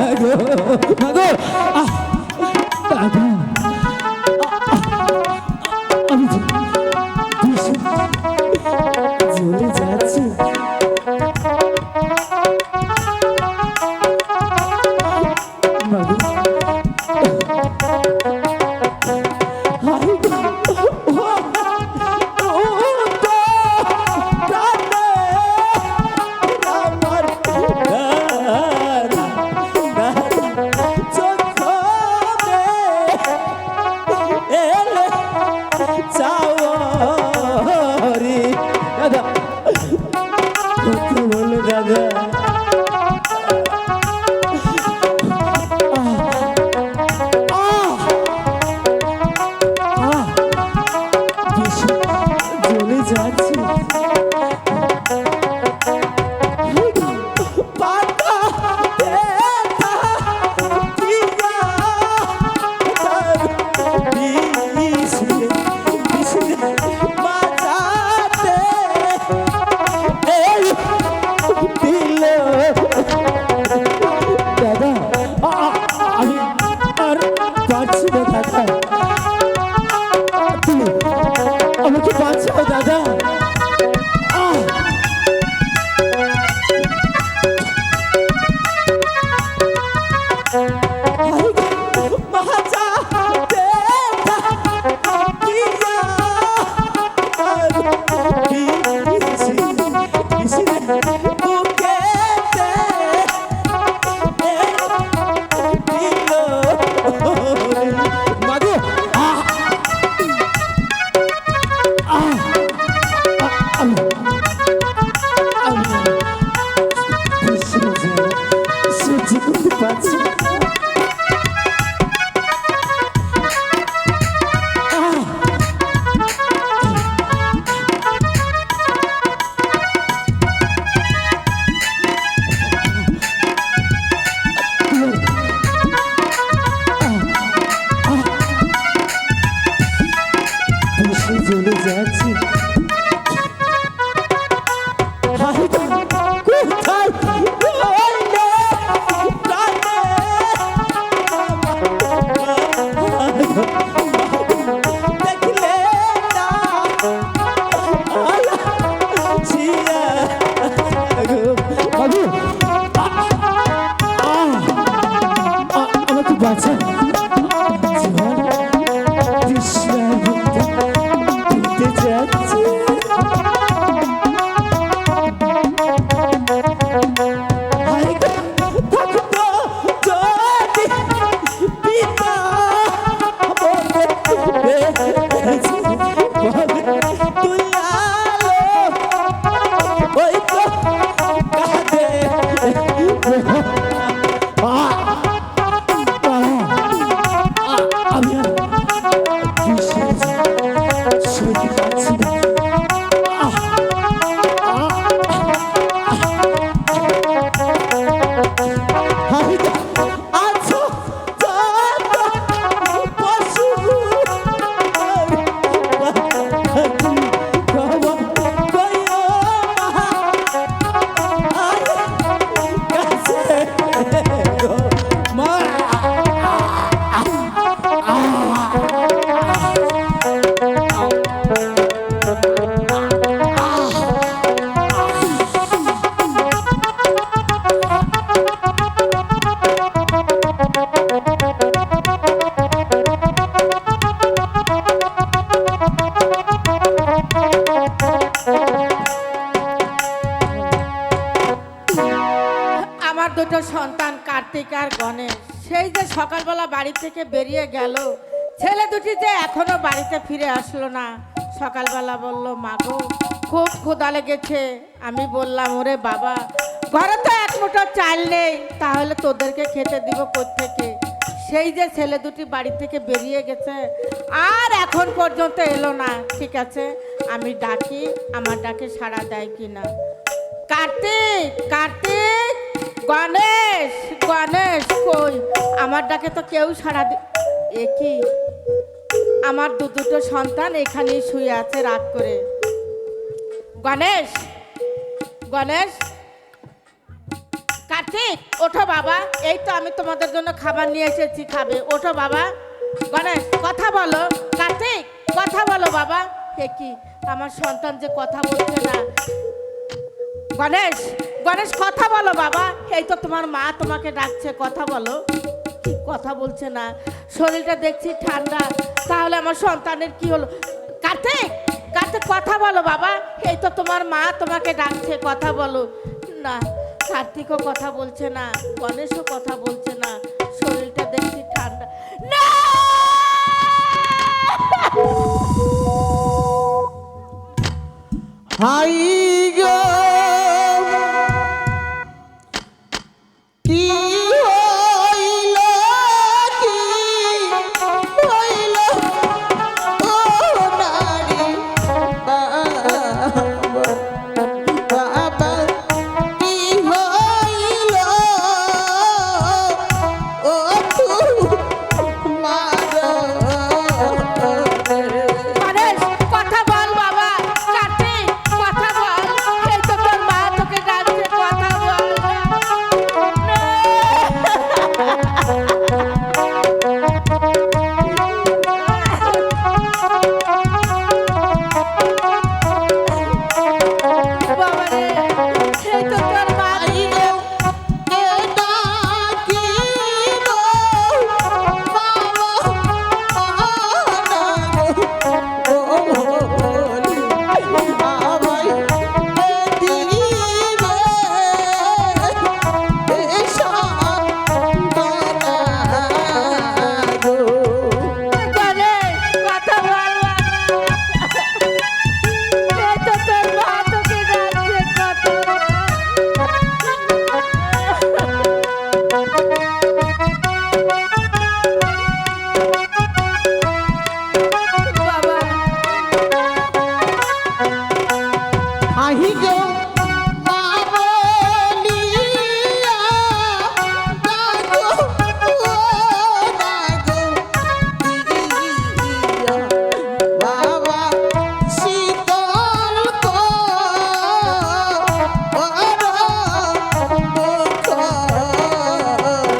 মাগো দাদা আমি চলে যাচ্ছি মাগো সন্তান কার্তিক আর গণেশ সেই যে সকালবেলা বাড়ি থেকে বেরিয়ে গেল, ছেলে দুটি যে এখনো বাড়িতে ফিরে আসলো না। সকালবেলা বলল, মাগো খুব ক্ষুধা লেগেছে। আমি বললাম, ওরে বাবা, ঘরে তো এক মুঠো চাল নেই, তাহলে তোদেরকে খেতে দিব কোত্থেকে? সেই যে ছেলে দুটি বাড়ি থেকে বেরিয়ে গেছে আর এখন পর্যন্ত এলো না। ঠিক আছে, আমি ডাকি, আমার ডাকে সাড়া দেয় কিনা। কার্তিক, কার্তিক, গণেশ, গণেশ কই? আমার ডাকে তো কেউ সাড়া এ কি? আমার দুটো সন্তান এখানেই শুয়ে আছে রাত করে। গণেশ, গণেশ, কার্তিক ওঠো বাবা, এই তো আমি তোমাদের জন্য খাবার নিয়ে এসেছি, খাবে। ওঠো বাবা। গণেশ কথা বলো। কার্তিক কথা বলো বাবা। এ কি আমার সন্তান যে কথা বলছে না। গণেশ গণেশ কথা বলো বাবা, এই তো তোমার মা তোমাকে ডাকছে, কথা বলো। কি কথা বলছে না, শরীরটা দেখছি ঠান্ডা, তাহলে আমার সন্তানের কি হলো? কার্তিক কার্তিক কথা বলো বাবা, এই তো তোমার মা তোমাকে ডাকছে, কথা বলো। না, কার্তিকও কথা বলছে না, গণেশও কথা বলছে না, শরীরটা দেখছি ঠান্ডা। না হাই গো কি হইল কি হইল ও নারী বাবা বাবা কি হইল ও তোমার গণেশ কথা বল বাবা। কার্তিক কথা বল, এই তো তোর মা তোকে ডাকছে, কথা বল। বাবা রে, এই তো তোর মা। গণেশ কথা বল বাবা। এই তো তোর মা তোকে ডাকছে, কথা বল। বাবা আহি গো বাবলিয়া গাগো ও গাগো দিয়া বাবা শীতল কো ওর মুখ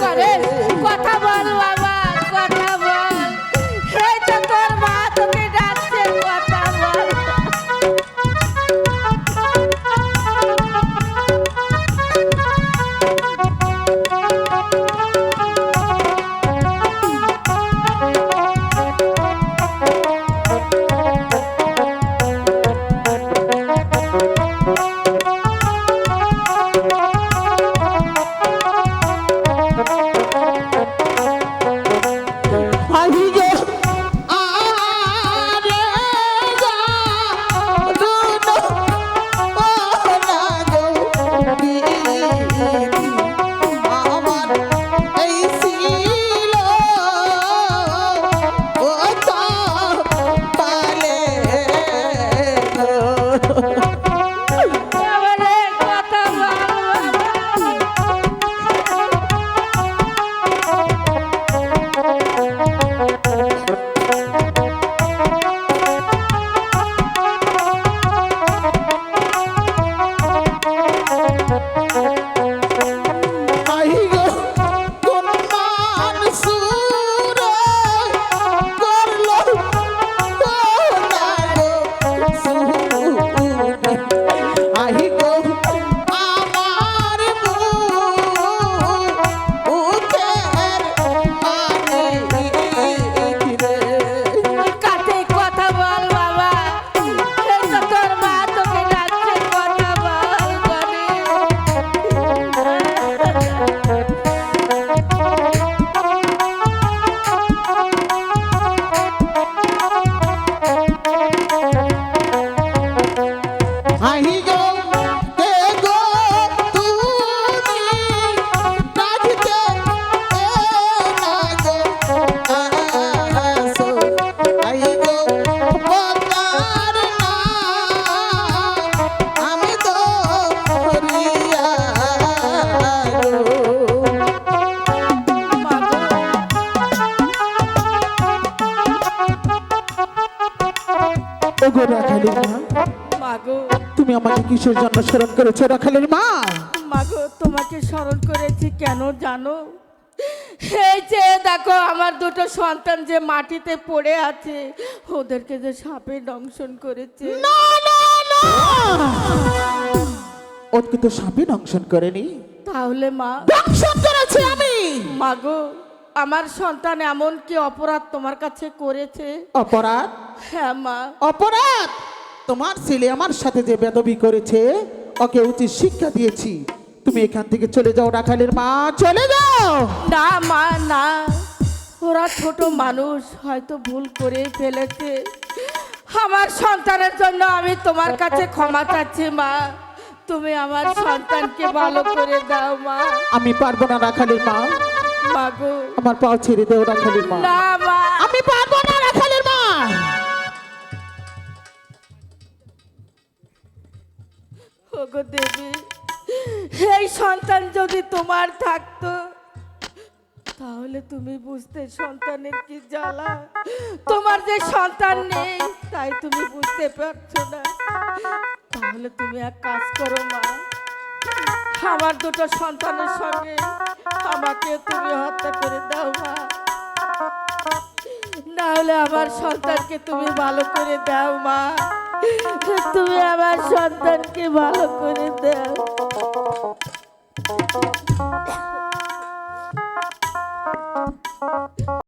গণেশ কথা বল বাবা, কথা বল। এই তো তোর মা তোকে ডাকছে, কথা বল। আহি গো আরে যা দুনো ও লাগো দিদি আমার এই ছিল ও তো পালে বাবা রে, কথা বল আহি গো কোন মানসুরে করলো ও লাগো সুরে আহি গো আমার মুখের মানে রে কার্তিক কথা বল বাবা, এই তো তোর মা তোকে ডাকছে, কথা বল। আহি গো হে গো তুমি রাজতে এ লাগো আসো আহি গো বতার না আমি তো রিয়া ওগো রাখালি মা, মাগো তুমি আমাকে কিসের জন্য স্মরণ করেছো রাখালের মা? মাগো তোমাকে স্মরণ করেছি কেন জানো? এই যে দেখো আমার দুটো সন্তান যে মাটিতে পড়ে আছে, ওদেরকে যে সাপে দংশন করেছে। না না না, ওকে তো সাপে দংশন করেনি, তাহলে মা দংশন করেছি আমি। মাগো আমার সন্তান এমন কি অপরাধ তোমার কাছে করেছে? অপরাধ? হ্যাঁ মা। অপরাধ? তোমার ছেলে আমার সাথে যে বেদবি করেছে, ওকে উচিত শিক্ষা দিয়েছি। তুমি এখান থেকে চলে যাও রাখালের মা, চলে যাও। না মা না, ওরা ছোট মানুষ, হয়তো ভুল করে ফেলেছে। আমার সন্তানের জন্য আমি তোমার কাছে ক্ষমা চাচ্ছি মা। তুমি আমার সন্তানকে ভালো করে দাও মা। আমি পারবো না রাখালের মা, মাগো আমার পাও ছেড়ে দেও রাখালের মা। না মা, আমি পারবো না রাখালের মা। ওগো দেবী, এই সন্তান যদি তোমার থাকতো তাহলে তুমি বুঝতে সন্তানের কি জ্বালা। তোমার যে সন্তান নেই তাই তুমি বুঝতে পারছো না। তাহলে তুমি এক কাজ করো মা, আমার দুটো সন্তানের সঙ্গে আমাকে তুমি হত্যা করে দাও মা। না হলে আমার সন্তানকে তুমি ভালো করে দাও মা। তুমি আমার সন্তানকে ভালো করে দাও।